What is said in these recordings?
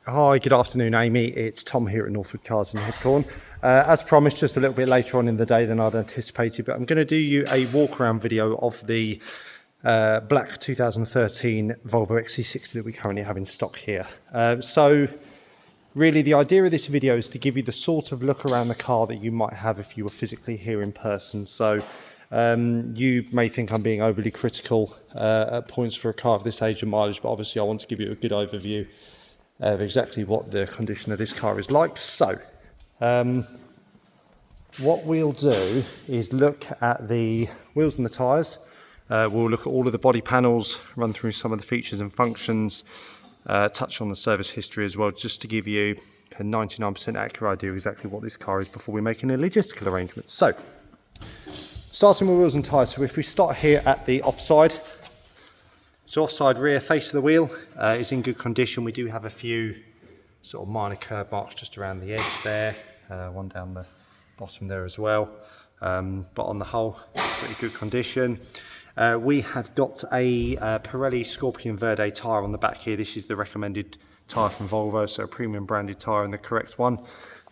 Hi, good afternoon, Amy. It's Tom here at Northwood Cars in Headcorn. As promised, just a little bit later on in the day than I'd anticipated, but I'm going to do you a walk-around video of the black 2013 Volvo XC60 that we currently have in stock here. So really the idea of this video is to give you the sort of look around the car that you might have if you were physically here in person. So you may think I'm being overly critical at points for a car of this age and mileage, but obviously I want to give you a good overview of exactly what the condition of this car is like. So what we'll do is look at the wheels and the tyres. We'll look at all of the body panels, run through some of the features and functions, touch on the service history as well, just to give you a 99% accurate idea of exactly what this car is before we make any logistical arrangements. So starting with wheels and tyres, so if we start here at the offside, so offside rear face of the wheel is in good condition. We do have a few sort of minor curb marks just around the edge there, one down the bottom there as well, but on the whole, pretty good condition. We have got a Pirelli Scorpion Verde tyre on the back here. This is the recommended tyre from Volvo, so a premium branded tyre and the correct one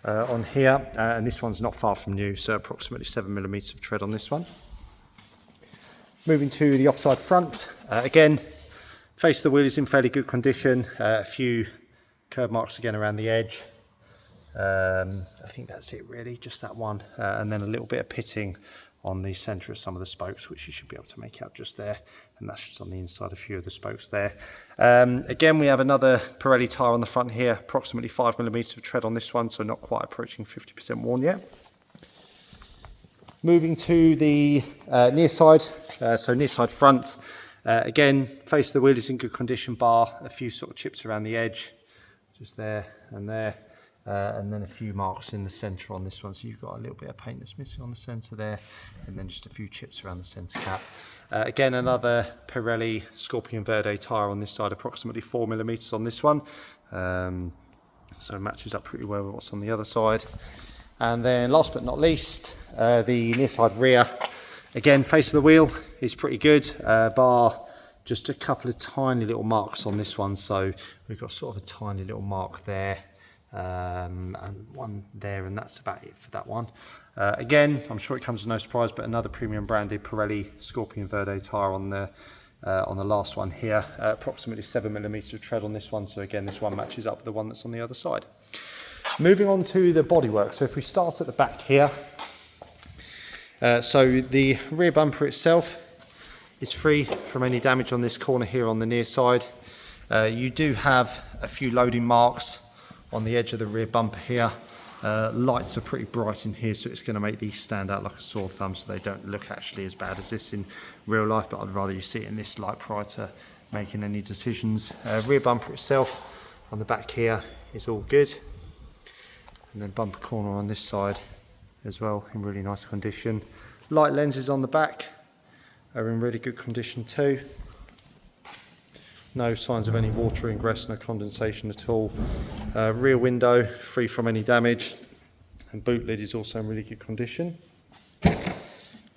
on here, and this one's not far from new, so approximately 7mm of tread on this one. Moving to the offside front, again, face of the wheel is in fairly good condition, a few curb marks again around the edge. I think that's it really, just that one, and then a little bit of pitting on the centre of some of the spokes, which you should be able to make out just there, and that's just on the inside, a few of the spokes there. Again, we have another Pirelli tyre on the front here, approximately 5mm of tread on this one, so not quite approaching 50% worn yet. Moving to the near side, so near side front, again, face of the wheel is in good condition, bar a few sort of chips around the edge, just there, and then a few marks in the centre on this one, so you've got a little bit of paint that's missing on the centre there, and then just a few chips around the centre cap. Again, another Pirelli Scorpion Verde tyre on this side, approximately 4mm on this one, so it matches up pretty well with what's on the other side. And then last but not least, the near side rear. Again, face of the wheel is pretty good, bar just a couple of tiny little marks on this one. So we've got sort of a tiny little mark there, and one there, and that's about it for that one. Again, I'm sure it comes as no surprise, but another premium branded Pirelli Scorpion Verde tyre on the last one here, approximately 7mm of tread on this one. So again, this one matches up with the one that's on the other side. Moving on to the bodywork, so if we start at the back here, so the rear bumper itself is free from any damage on this corner here on the near side. You do have a few loading marks on the edge of the rear bumper here. Lights are pretty bright in here, so it's going to make these stand out like a sore thumb, so they don't look actually as bad as this in real life, but I'd rather you see it in this light prior to making any decisions. Rear bumper itself on the back here is all good. And then bumper corner on this side as well, in really nice condition. Light lenses on the back are in really good condition too. No signs of any water ingress, no condensation at all. Rear window free from any damage, and boot lid is also in really good condition.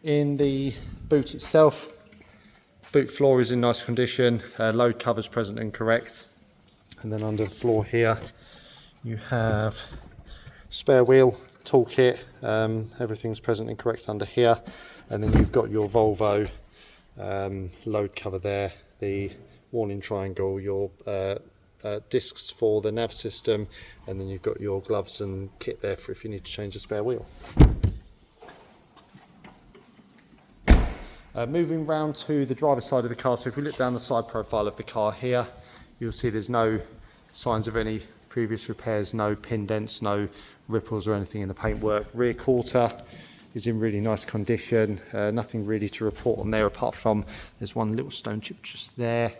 In the boot itself, boot floor is in nice condition, load covers present and correct. And then under the floor here you have spare wheel, toolkit, everything's present and correct under here, and then you've got your Volvo load cover there, the warning triangle, your discs for the nav system, and then you've got your gloves and kit there for if you need to change a spare wheel. Moving round to the driver's side of the car, so if we look down the side profile of the car here, you'll see there's no signs of any previous repairs, no pin dents, no ripples or anything in the paintwork. Rear quarter is in really nice condition, nothing really to report on there apart from there's one little stone chip just there,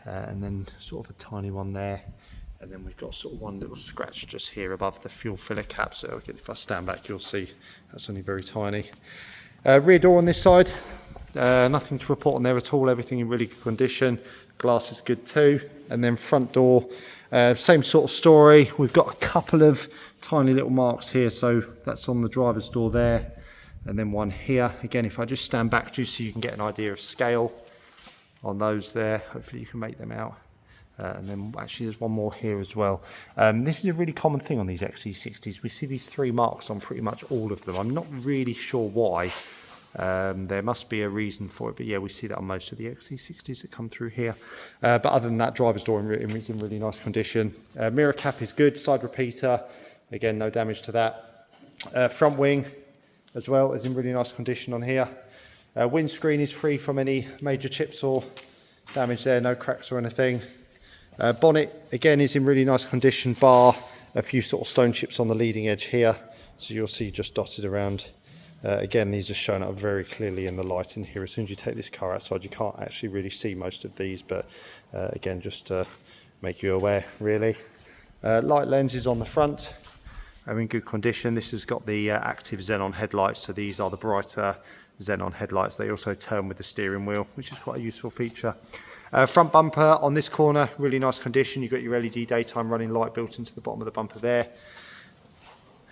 and then sort of a tiny one there, and then we've got sort of one little scratch just here above the fuel filler cap, so if I stand back you'll see that's only very tiny. Rear door on this side, nothing to report on there at all, everything in really good condition, glass is good too. And then front door, same sort of story. We've got a couple of tiny little marks here, so that's on the driver's door there, and then one here. Again, if I just stand back just so you can get an idea of scale on those there, hopefully you can make them out. And then actually there's one more here as well. This is a really common thing on these XC60s. We see these 3 marks on pretty much all of them. I'm not really sure why. There must be a reason for it, but yeah, we see that on most of the XC60s that come through here. But other than that, driver's door is in really nice condition. Mirror cap is good, side repeater, again, no damage to that. Front wing as well is in really nice condition on here. Windscreen is free from any major chips or damage there, no cracks or anything. Bonnet again is in really nice condition, bar a few sort of stone chips on the leading edge here, so you'll see just dotted around. Again, these are shown up very clearly in the light in here. As soon as you take this car outside, you can't actually really see most of these, but again, just to make you aware, really. Light lenses on the front are in good condition. This has got the active xenon headlights, so these are the brighter xenon headlights. They also turn with the steering wheel, which is quite a useful feature. Front bumper on this corner, really nice condition. You've got your LED daytime running light built into the bottom of the bumper there.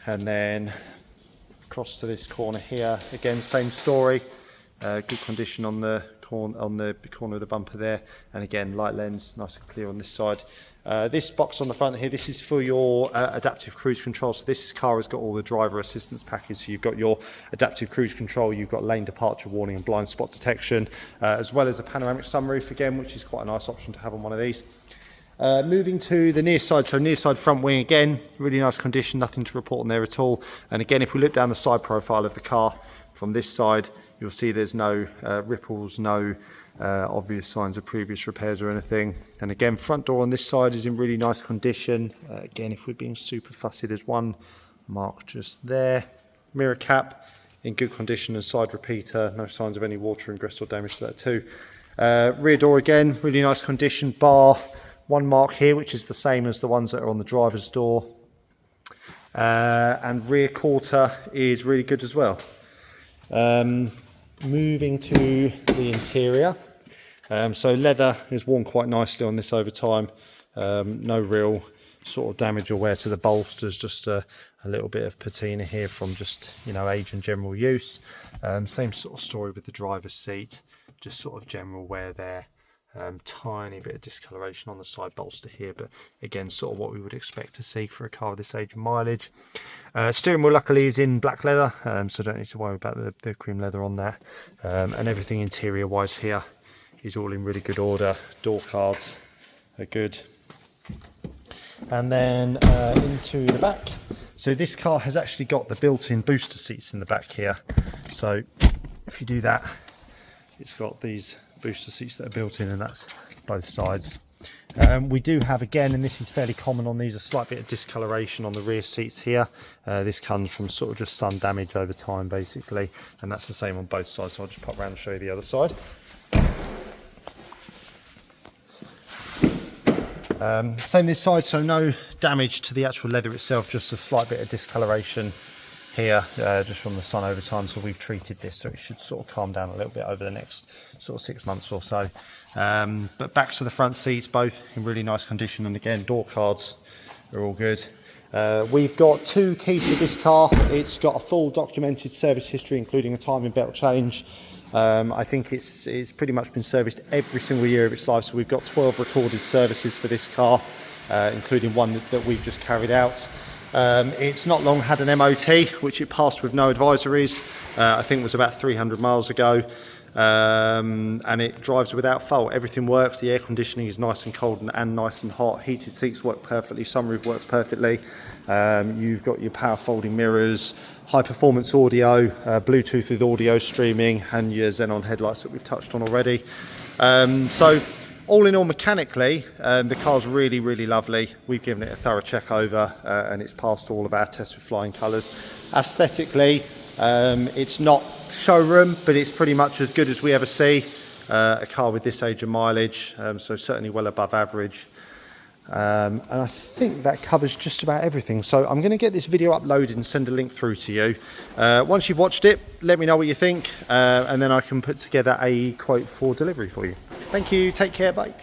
And then across to this corner here, again, same story. Good condition on the corner of the bumper there, and again, light lens, nice and clear on this side. This box on the front here, this is for your adaptive cruise control. So this car has got all the driver assistance package. So you've got your adaptive cruise control, you've got lane departure warning and blind spot detection, as well as a panoramic sunroof again, which is quite a nice option to have on one of these. Moving to the near side, so near side front wing again, really nice condition, nothing to report on there at all. And again, if we look down the side profile of the car from this side, you'll see there's no ripples, no obvious signs of previous repairs or anything. And again, front door on this side is in really nice condition. Again, if we're being super fussy, there's one mark just there. Mirror cap in good condition and side repeater, no signs of any water ingress or damage to that too. Rear door again, really nice condition, bar one mark here, which is the same as the ones that are on the driver's door. And rear quarter is really good as well. Moving to the interior. So leather is worn quite nicely on this over time. No real sort of damage or wear to the bolsters, just a little bit of patina here from just, you know, age and general use. Same sort of story with the driver's seat, just sort of general wear there. Tiny bit of discoloration on the side bolster here, but again, sort of what we would expect to see for a car of this age and mileage. Steering wheel luckily is in black leather, so don't need to worry about the cream leather on that. And everything interior wise here is all in really good order. Door cards are good. And then into the back. So this car has actually got the built-in booster seats in the back here. So if you do that, it's got these booster seats that are built in, and that's both sides. We do have, again, and this is fairly common on these, a slight bit of discoloration on the rear seats here. This comes from sort of just sun damage over time basically, and that's the same on both sides. So I'll just pop around and show you the other side. Same this side, so no damage to the actual leather itself, just a slight bit of discoloration here, just from the sun over time. So we've treated this, so it should sort of calm down a little bit over the next sort of 6 months or so. But back to the front seats, both in really nice condition, and again, door cards are all good. We've got 2 keys to this car. It's got a full documented service history, including a timing belt change. I think it's pretty much been serviced every single year of its life. So we've got 12 recorded services for this car, including one that we've just carried out. It's not long had an MOT, which it passed with no advisories. I think it was about 300 miles ago. And it drives without fault. Everything works. The air conditioning is nice and cold and nice and hot. Heated seats work perfectly. Sunroof works perfectly. You've got your power folding mirrors, high performance audio, Bluetooth with audio streaming, and your xenon headlights that we've touched on already. So all in all, mechanically, the car's really, really lovely. We've given it a thorough check over, and it's passed all of our tests with flying colours. Aesthetically, it's not showroom, but it's pretty much as good as we ever see. A car with this age of mileage, so certainly well above average. And I think that covers just about everything. So I'm going to get this video uploaded and send a link through to you. Once you've watched it, let me know what you think, and then I can put together a quote for delivery for you. Thank you, take care, bye.